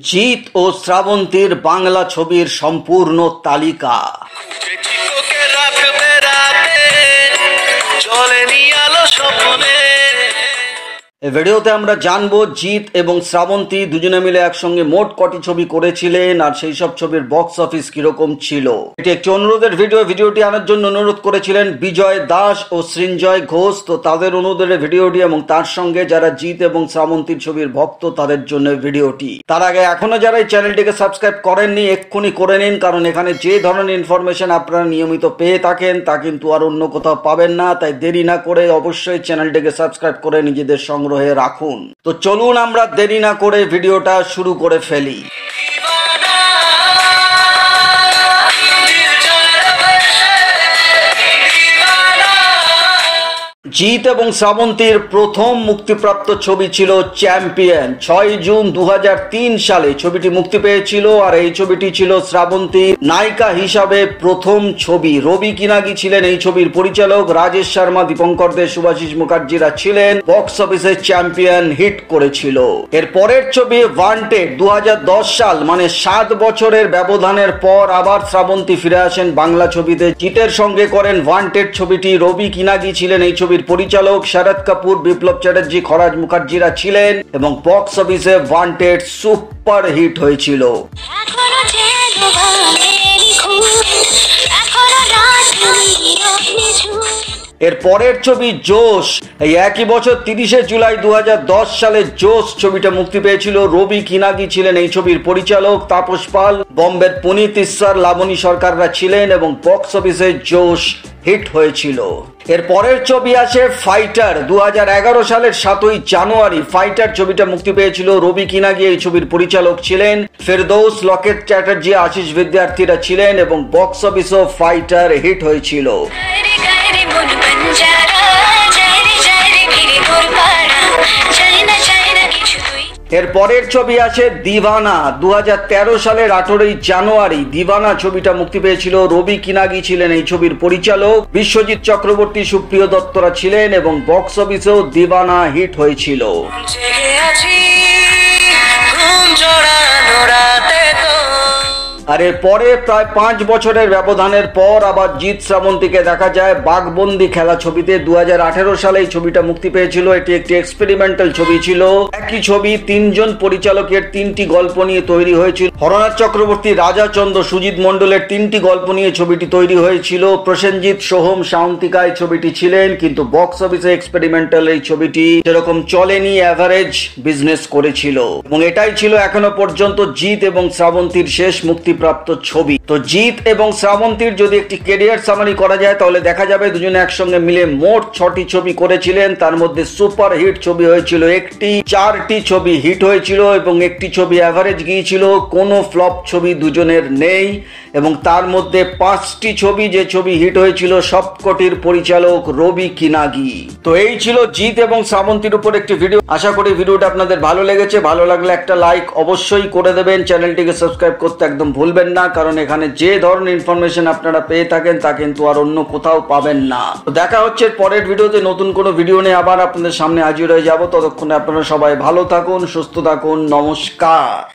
জিৎ ও শ্রাবন্তীর বাংলা ছবির সম্পূর্ণ তালিকা। এই ভিডিওতে আমরা জানবো জিৎ এবং শ্রাবন্তী দুজনে মিলে একসঙ্গে মোট কটি ছবি করেছিলেন আর সেই সব ছবির বক্স অফিস কিরকম ছিল। এটি একটি অনুরোধের ভিডিওটি আনার জন্য অনুরোধ করেছিলেন বিজয় দাস ও সৃঞ্জয় ঘোষ। তো তাদের অনুরোধের ভিডিওটি এবং তার সঙ্গে যারা জিৎ এবং শ্রাবন্তীর ছবির ভক্ত তাদের জন্য ভিডিওটি। তার আগে এখনো যারা এই চ্যানেলটিকে সাবস্ক্রাইব করেননি এক্ষুনি করে নিন, কারণ এখানে যে ধরনের ইনফরমেশন আপনারা নিয়মিত পেয়ে থাকেন তা কিন্তু আর অন্য কোথাও পাবেন না। তাই দেরি না করে অবশ্যই চ্যানেলটিকে সাবস্ক্রাইব করে নিজেদের সংগ্রহে রাখুন। তো চলুন আমরা দেরি না করে ভিডিওটা শুরু করে ফেলি। জিৎ এবং শ্রাবন্তীর প্রথম মুক্তিপ্রাপ্ত ছবি ছিল চ্যাম্পিয়ন। 6 জুন 2003 সালে ছবিটি মুক্তি পেয়েছিল আর এই ছবিটি ছিল শ্রাবন্তীর নায়িকা হিসাবে প্রথম ছবি। রবি কিনাগি ছিলেন এই ছবির পরিচালক, রাজেশ শর্মা, দীপঙ্কর দে, শুভাশিস মুখার্জিরা ছিলেন। বক্স অফিসে চ্যাম্পিয়ন হিট করেছিল। এর পরের ছবি ওয়ান্টেড 2010 সাল, মানে 7 বছরের ব্যবধানের পর আবার শ্রাবন্তী ফিরে আসেন বাংলা ছবিতে। জিতের সঙ্গে করেন ওয়ান্টেড ছবিটি। রবি কিনাগি ছিলেন এই ছবির পরিচালক, শরৎ কাপুর, বিপ্লব চ্যাটার্জি, খরাজ মুখার্জিরা ছিলেন এবং বক্স অফিসে ওয়ান্টেড সুপার হিট হয়েছিল। এর পরের ছবি জোশ। এই একই বছর 30শে জুলাই 2010 সালে জোশ ছবিটা মুক্তি পেয়েছিল। রবি কিনাগি ছিলেন এই ছবির পরিচালক, তাপস পাল, বম্বের পুনিত ইসার, লাবণী সরকাররা ছিলেন এবং বক্স অফিসে জোশ হিট হয়েছিল। এর পরের ছবি আসে ফাইটার। 2011 সালের 7ই জানুয়ারি ফাইটার ছবিটা মুক্তি পেয়েছিল। রবি কিনাগি এই ছবির পরিচালক ছিলেন, ফেরদৌস, লকেট চ্যাটার্জি, আশিস বিদ্যার্থীরা ছিলেন এবং বক্স অফিসেও ফাইটার হিট হয়েছিল। এর পরের ছবি আছে দিওয়ানা। 2013 সালের 18ই জানুয়ারি দিওয়ানা ছবিটা মুক্তি পেয়েছিল। রবি কিনাগি ছিলেন এই ছবির পরিচালক, বিশ্বজিৎ চক্রবর্তী, সুপ্রিয় দত্তরা ছিলেন এবং বক্স অফিসেও দিওয়ানা হিট হয়েছিল। আর এর পরে প্রায় 5 বছরের ব্যবধানের পর আবার জিৎ শ্রাবন্তীকে দেখা যায় বাঘবন্দি খেলা ছবিতে। 2018 সালে এই ছবিটা মুক্তি পেয়েছিল। এটি একটি এক্সপেরিমেন্টাল ছবি ছিল। একই ছবি 3জন পরিচালকের 3টি গল্প নিয়ে তৈরি হয়েছিল। হরনাথ চক্রবর্তী, রাজা চন্দ্র, সুজিত মন্ডলের 3টি গল্প নিয়ে ছবিটি তৈরি হয়েছিল। প্রসেনজিৎ, সোহম, সায়ন্তিকা এই ছবিটি ছিলেন, কিন্তু বক্স অফিসে এক্সপেরিমেন্টাল এই ছবিটি সেরকম চলেনি, অ্যাভারেজ বিজনেস করেছিল। এবং এটাই ছিল এখনো পর্যন্ত জিৎ এবং শ্রাবন্তীর শেষ মুক্তি প্রাপ্ত ছবি। তো জিৎ এবং শ্রাবন্তীর যদি একটি ক্যারিয়ার সামারি করা যায় তাহলে দেখা যাবে দুজনে একসঙ্গে মিলে মোট 6টি ছবি করেছিলেন। তার মধ্যে সুপার হিট ছবি হয়েছিল একটি, 4টি ছবি হিট হয়েছিল এবং একটি ছবি অ্যাভারেজ গিয়েছিল। কোনো ফ্লপ ছবি দুজনের নেই এবং তার মধ্যে 5টি ছবি যে ছবি হিট হয়েছিল সবকটির পরিচালক রবি কিনাগি। তো এই ছিল জিৎ এবং শ্রাবন্তীর উপর একটি ভিডিও। আশা করি ভিডিওটা আপনাদের ভালো লেগেছে। ভালো লাগলে একটা লাইক অবশ্যই করে দেবেন। চ্যানেলটিকে সাবস্ক্রাইব করতে একদম ভুলবেন না, কারণ এখানে যে ধরনের ইনফরমেশন আপনারা পেয়ে থাকেন তা কিন্তু আর অন্য কোথাও পাবেন না। তো দেখা হচ্ছে পরের ভিডিওতে নতুন কোনো ভিডিও নিয়ে আবার আপনাদের সামনে হাজির হয়ে যাব। ততক্ষণে আপনারা সবাই ভালো থাকুন, সুস্থ থাকুন। নমস্কার।